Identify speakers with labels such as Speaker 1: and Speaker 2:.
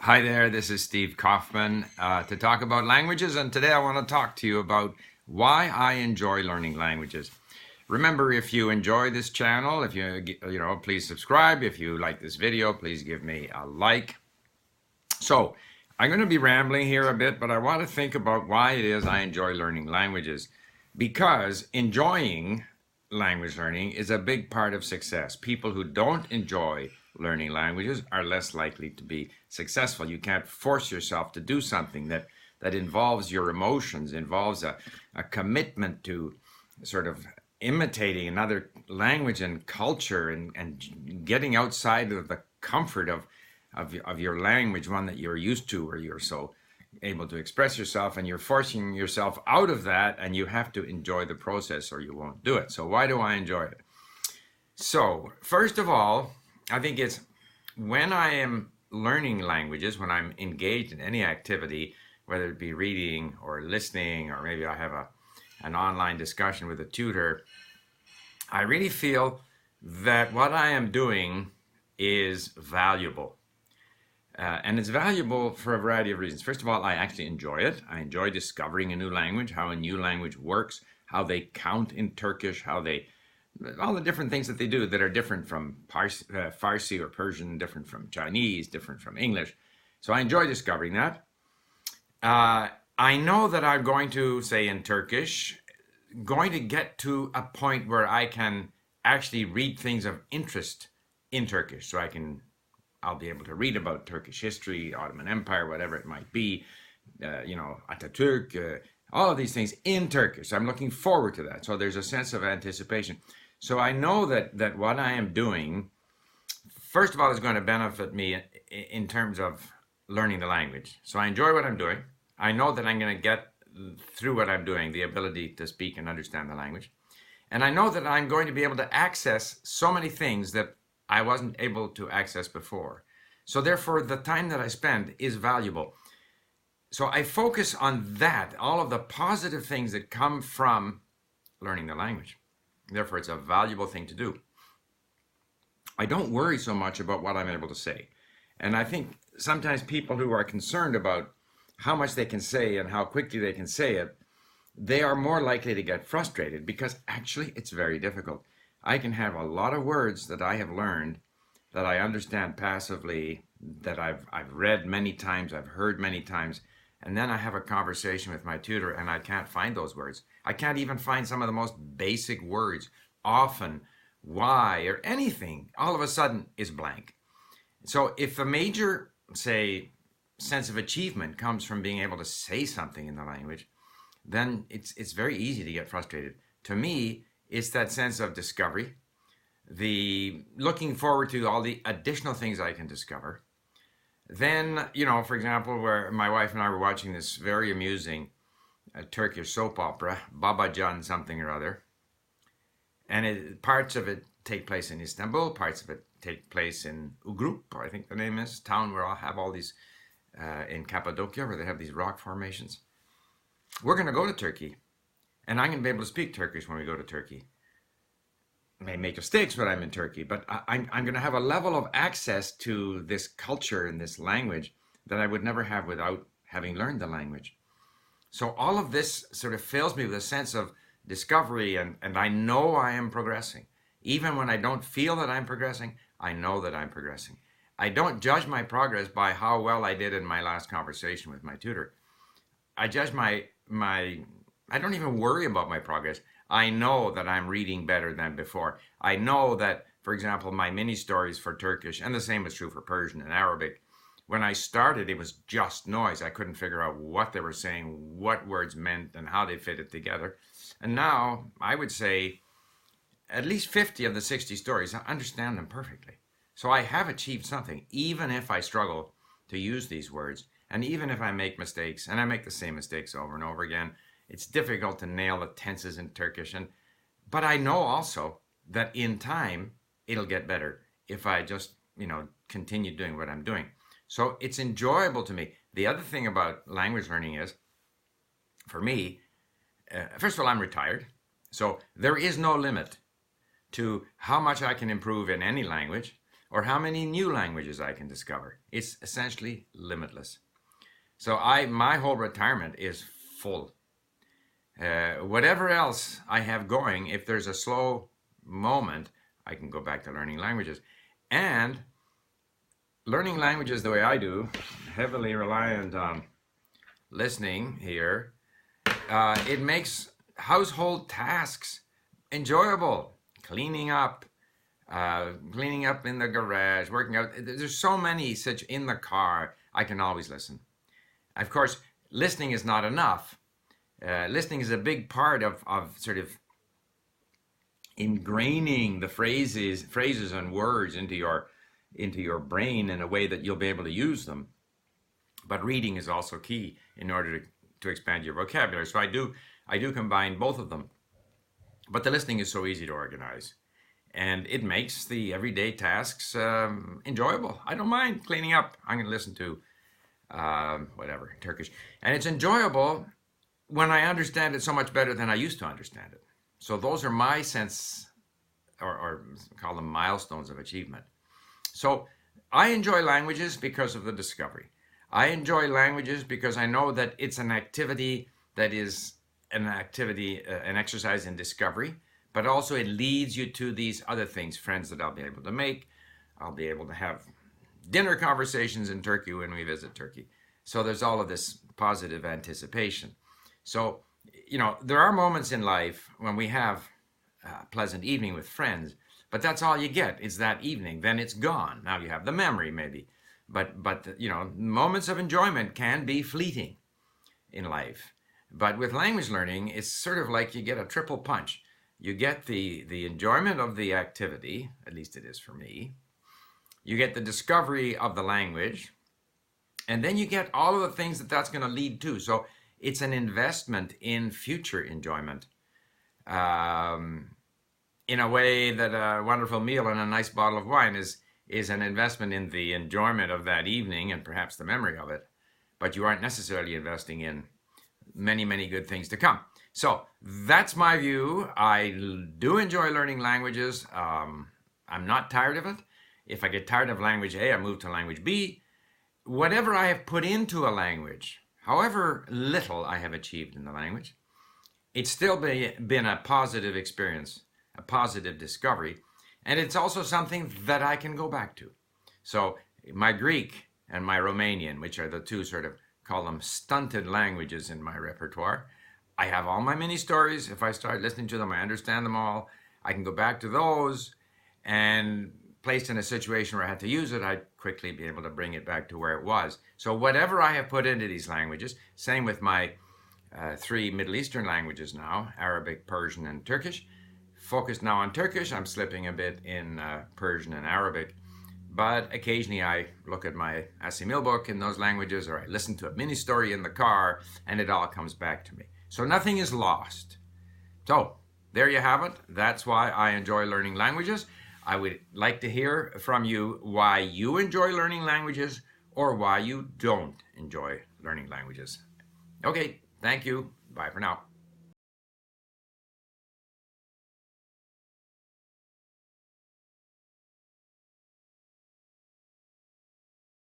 Speaker 1: Hi there, this is Steve Kaufman to talk about languages, and today I want to talk to you about why I enjoy learning languages. Remember, if you enjoy this channel, if please subscribe. If you like this video, please give me a like. So, I'm going to be rambling here a bit, but I want to think about why it is I enjoy learning languages. Because enjoying language learning is a big part of success. People who don't enjoy learning languages are less likely to be successful. You can't force yourself to do something that involves your emotions, involves a commitment to sort of imitating another language and culture and getting outside of the comfort of your language, one that you're used to, where you're so able to express yourself, and you're forcing yourself out of that, and you have to enjoy the process or you won't do it. So why do I enjoy it? So first of all, I think it's when I am learning languages, when I'm engaged in any activity, whether it be reading or listening, or maybe I have an online discussion with a tutor, I really feel that what I am doing is valuable. And it's valuable for a variety of reasons. First of all, I actually enjoy it. I enjoy discovering a new language, how a new language works, how they count in Turkish, all the different things that they do that are different from Farsi or Persian, different from Chinese, different from English. So I enjoy discovering that. I know that I'm going to, say in Turkish, going to get to a point where I can actually read things of interest in Turkish. So I'll be able to read about Turkish history, Ottoman Empire, whatever it might be, Atatürk, all of these things in Turkish. I'm looking forward to that. So there's a sense of anticipation. So I know that what I am doing, first of all, is going to benefit me in terms of learning the language. So I enjoy what I'm doing. I know that I'm going to get through what I'm doing, the ability to speak and understand the language. And I know that I'm going to be able to access so many things that I wasn't able to access before. So therefore, the time that I spend is valuable. So I focus on that, all of the positive things that come from learning the language. Therefore, it's a valuable thing to do. I don't worry so much about what I'm able to say. And I think sometimes people who are concerned about how much they can say and how quickly they can say it, they are more likely to get frustrated, because actually it's very difficult. I can have a lot of words that I have learned, that I understand passively, that I've read many times, I've heard many times, and then I have a conversation with my tutor and I can't find those words. I can't even find some of the most basic words. Often, why, or anything, all of a sudden is blank. So if a major, say, sense of achievement comes from being able to say something in the language, then it's very easy to get frustrated. To me, it's that sense of discovery, the looking forward to all the additional things I can discover. Then, for example, where my wife and I were watching this very amusing Turkish soap opera, Babacan something or other, and parts of it take place in Istanbul, parts of it take place in Ugrup, I think the name is, town where I have all these, in Cappadocia, where they have these rock formations. We're going to go to Turkey, and I'm going to be able to speak Turkish when we go to Turkey. I may make mistakes when I'm in Turkey, but I'm going to have a level of access to this culture and this language that I would never have without having learned the language. So all of this sort of fills me with a sense of discovery, and I know I am progressing. Even when I don't feel that I'm progressing, I know that I'm progressing. I don't judge my progress by how well I did in my last conversation with my tutor. I judge I don't even worry about my progress. I know that I'm reading better than before. I know that, for example, my mini stories for Turkish, and the same is true for Persian and Arabic, when I started, it was just noise. I couldn't figure out what they were saying, what words meant, and how they fitted together. And now, I would say, at least 50 of the 60 stories, I understand them perfectly. So I have achieved something, even if I struggle to use these words, and even if I make mistakes, and I make the same mistakes over and over again. It's difficult to nail the tenses in Turkish, but I know also that in time it'll get better if I just, continue doing what I'm doing. So it's enjoyable to me. The other thing about language learning is, for me, first of all, I'm retired, so there is no limit to how much I can improve in any language. or how many new languages I can discover. It's essentially limitless. So my whole retirement is full. Whatever else I have going, if there's a slow moment, I can go back to learning languages. And learning languages the way I do, heavily reliant on listening here, it makes household tasks enjoyable. Cleaning up in the garage, working out. There's so many such in the car. I can always listen. Of course, listening is not enough. Listening is a big part of sort of ingraining the phrases and words into your brain in a way that you'll be able to use them. But reading is also key in order to expand your vocabulary. So I do combine both of them. But the listening is so easy to organize, and it makes the everyday tasks enjoyable. I don't mind cleaning up. I'm going to listen to whatever, Turkish. And it's enjoyable when I understand it so much better than I used to understand it. So those are my sense, or call them milestones of achievement. So I enjoy languages because of the discovery. I enjoy languages because I know that it's an activity that is an exercise in discovery, but also it leads you to these other things, friends that I'll be able to make. I'll be able to have dinner conversations in Turkey when we visit Turkey. So there's all of this positive anticipation. So, there are moments in life when we have a pleasant evening with friends, but that's all you get. It's that evening. Then it's gone. Now you have the memory maybe. But moments of enjoyment can be fleeting in life. But with language learning, it's sort of like you get a triple punch. You get the enjoyment of the activity, at least it is for me. You get the discovery of the language, and then you get all of the things that's going to lead to. So it's an investment in future enjoyment. In a way that a wonderful meal and a nice bottle of wine is an investment in the enjoyment of that evening and perhaps the memory of it. But you aren't necessarily investing in many, many good things to come. So that's my view. I do enjoy learning languages. I'm not tired of it. If I get tired of language A, I move to language B. Whatever I have put into a language, however little I have achieved in the language, it's still been a positive experience, a positive discovery. And it's also something that I can go back to. So my Greek and my Romanian, which are the two sort of, call them stunted languages in my repertoire, I have all my mini stories. If I start listening to them, I understand them all. I can go back to those, and placed in a situation where I had to use it, I'd quickly be able to bring it back to where it was. So whatever I have put into these languages, same with my 3 Middle Eastern languages now, Arabic, Persian, and Turkish. Focused now on Turkish. I'm slipping a bit in Persian and Arabic. But occasionally I look at my Asimil book in those languages, or I listen to a mini story in the car, and it all comes back to me. So nothing is lost. So there you have it. That's why I enjoy learning languages. I would like to hear from you why you enjoy learning languages or why you don't enjoy learning languages. Okay, thank you. Bye for now.